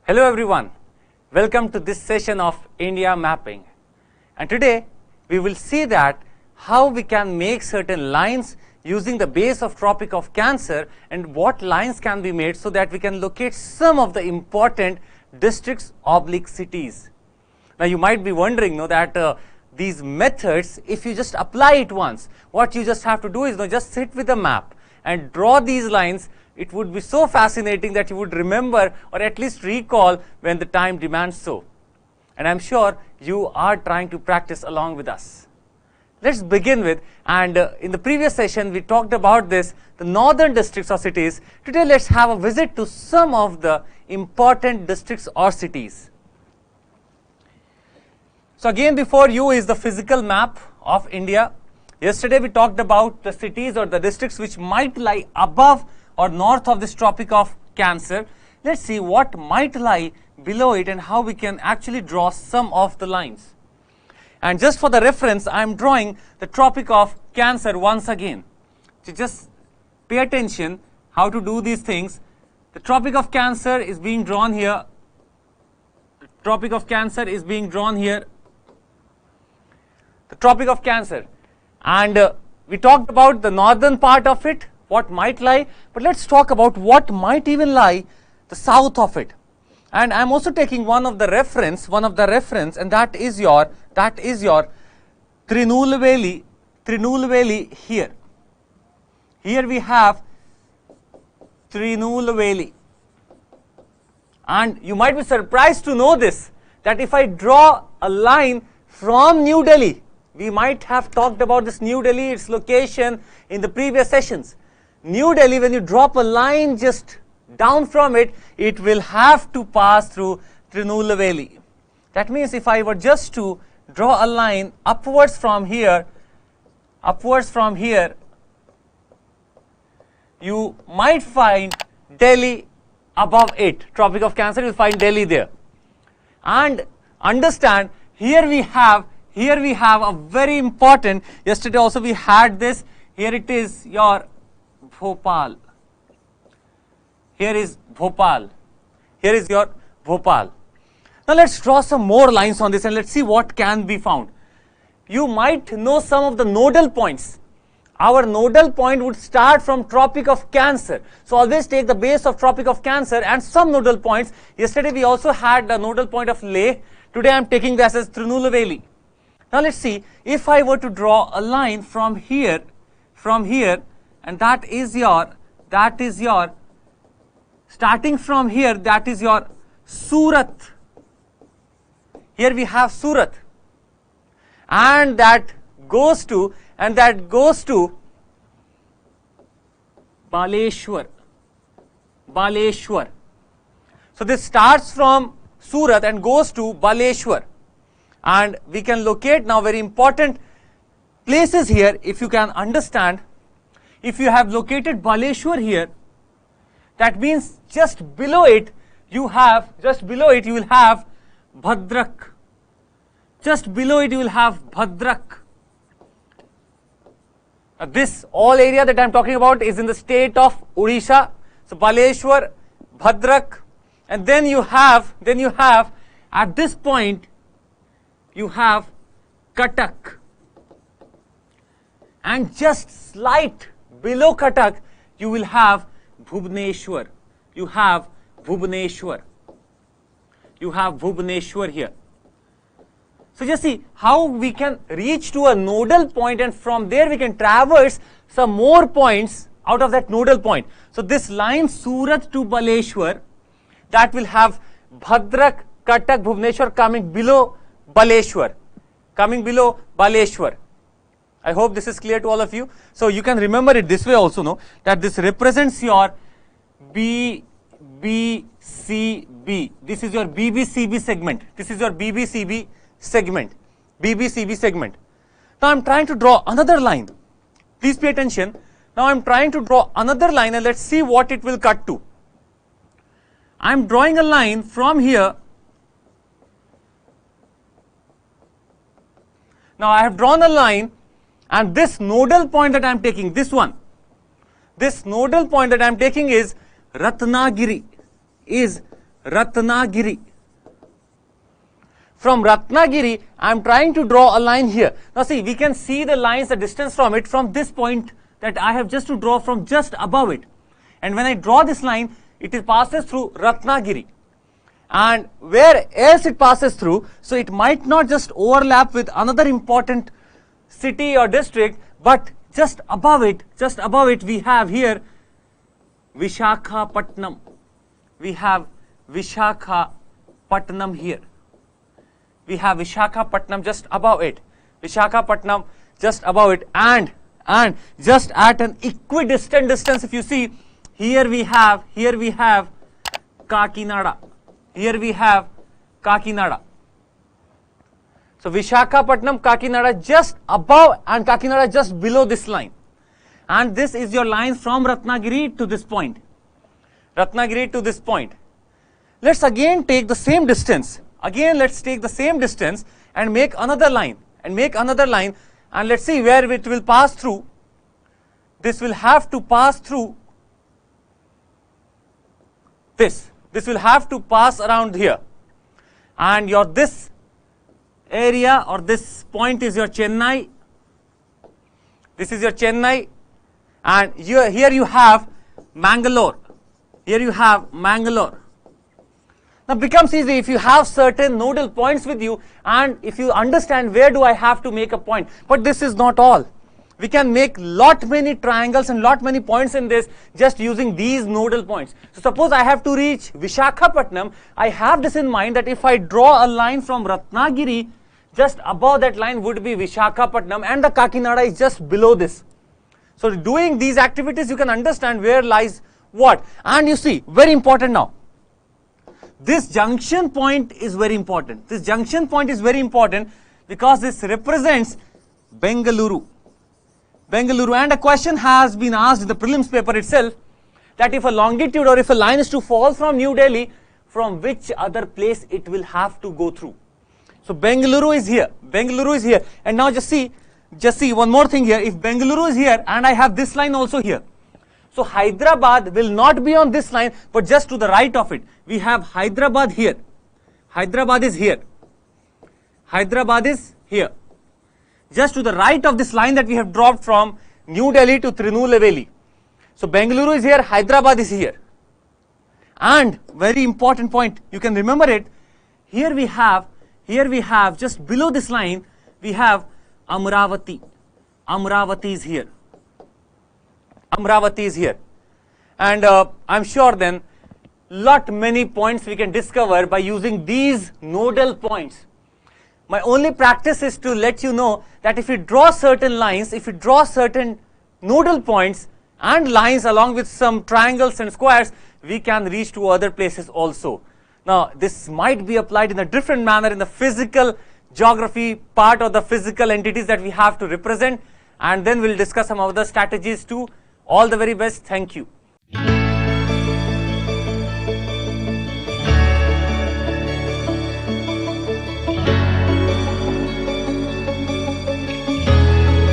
Hello everyone, welcome to this session of India mapping, and today we will see that how we can make certain lines using the base of Tropic of Cancer and what lines can be made so that we can locate some of the important districts / cities. Now you might be wondering that these methods, if you just apply it once, what you just have to do is just sit with a map and draw these lines. It would be so fascinating that you would remember or at least recall when the time demands so. And I'm sure you are trying to practice along with us. Let's begin with, and in the previous session we talked about this, the northern districts or cities. Today let's have a visit to some of the important districts or cities. So again, before you is the physical map of India. Yesterday we talked about the cities or the districts which might lie above or north of this Tropic of Cancer. Let's see what might lie below it and how we can actually draw some of the lines. And just for the reference, I am drawing the Tropic of Cancer once again. So just pay attention how to do these things. The Tropic of Cancer is being drawn here. The Tropic of Cancer is being drawn here. The Tropic of Cancer. And we talked about the northern part of it, what might lie, but let's talk about what might even lie the south of it. And I'm also taking one of the reference, and that is your Tirunelveli here. Here we have Tirunelveli. And you might be surprised to know this, that if I draw a line from New Delhi, we might have talked about this New Delhi, its location in the previous sessions. New Delhi, when you drop a line just down from it, it will have to pass through Tirunelveli. That means if I were just to draw a line upwards from here, you might find Delhi above it. Tropic of Cancer, you'll find Delhi there. And understand, here we have a very important, yesterday also we had this, here it is your Bhopal. Here is Bhopal. Here is your Bhopal. Now let's draw some more lines on this and let's see what can be found. You might know some of the nodal points. Our nodal point would start from Tropic of Cancer. So always take the base of Tropic of Cancer and some nodal points. Yesterday we also had the nodal point of Leh. Today I am taking this as Tirunelveli. Now let's see, if I were to draw a line from here, and that is your, starting from here, that is your Surat. Here we have Surat. And that goes to Baleshwar. So this starts from Surat and goes to Baleshwar. And we can locate now very important places here. If you can understand, if you have located Baleshwar here, that means just below it you will have Bhadrak. Just below it you will have Bhadrak. Now this all area that I am talking about is in the state of Odisha. So Baleshwar, Bhadrak, and then you have at this point you have Cuttack, and just slight below Cuttack you will have Bhubaneswar. You have Bhubaneswar here. So just see how we can reach to a nodal point, and from there we can traverse some more points out of that nodal point. So this line Surat to Baleshwar, that will have Bhadrak, Cuttack, Bhubaneswar coming below Baleshwar. I hope this is clear to all of you. So you can remember it this way also, no, that this represents your BBCB. This is your BBCB segment. Now I am trying to draw another line. Please pay attention. Now I am trying to draw another line and let's see what it will cut to. I am drawing a line from here. Now I have drawn a line, and this nodal point that I am taking, this nodal point that I am taking is Ratnagiri. Ratnagiri. From Ratnagiri, I am trying to draw a line here. Now see, we can see the lines, the distance from it, from this point that I have just to draw from just above it. And when I draw this line, it passes through Ratnagiri. And where else it passes through, so it might not just overlap with another important city or district, but just above it, we have here Vishakhapatnam. We have Vishakhapatnam here. We have Vishakhapatnam just above it. Vishakhapatnam just above it, and just at an equidistant distance, if you see, here we have Kakinada. Here we have Kakinada. So Vishakhapatnam, Kakinada just above and Kakinada just below this line. And this is your line from Ratnagiri to this point. Ratnagiri to this point. Let's again take the same distance. Again, let's take the same distance and make another line. And let's see where it will pass through. This will have to pass through this. This will have to pass around here. And your this area or this point is your Chennai. This is your Chennai. And here you have Mangalore. Here you have Mangalore. Now becomes easy if you have certain nodal points with you and if you understand where do I have to make a point. But this is not all. We can make lot many triangles and lot many points in this just using these nodal points. So suppose I have to reach Vishakhapatnam, I have this in mind that if I draw a line from Ratnagiri, just above that line would be Vishakhapatnam and the Kakinada is just below this. So doing these activities you can understand where lies what. And you see, very important now. This junction point is very important. This junction point is very important because this represents Bengaluru. Bengaluru, and a question has been asked in the prelims paper itself that if a longitude or if a line is to fall from New Delhi, from which other place it will have to go through. So Bengaluru is here. Bengaluru is here. And now just see one more thing here. If Bengaluru is here and I have this line also here. So Hyderabad will not be on this line but just to the right of it. We have Hyderabad here. Hyderabad is here. Hyderabad is here. Just to the right of this line that we have dropped from New Delhi to Tirunelveli. So Bengaluru is here, Hyderabad is here. And very important point, you can remember it. Here we have just below this line, we have Amravati. Amravati is here. Amravati is here. And I'm sure then many points we can discover by using these nodal points. My only practice is to let you know that if you draw certain lines, if you draw certain nodal points and lines along with some triangles and squares, we can reach to other places also. Now, this might be applied in a different manner in the physical geography part of the physical entities that we have to represent, and then we'll discuss some other strategies too. All the very best. Thank you.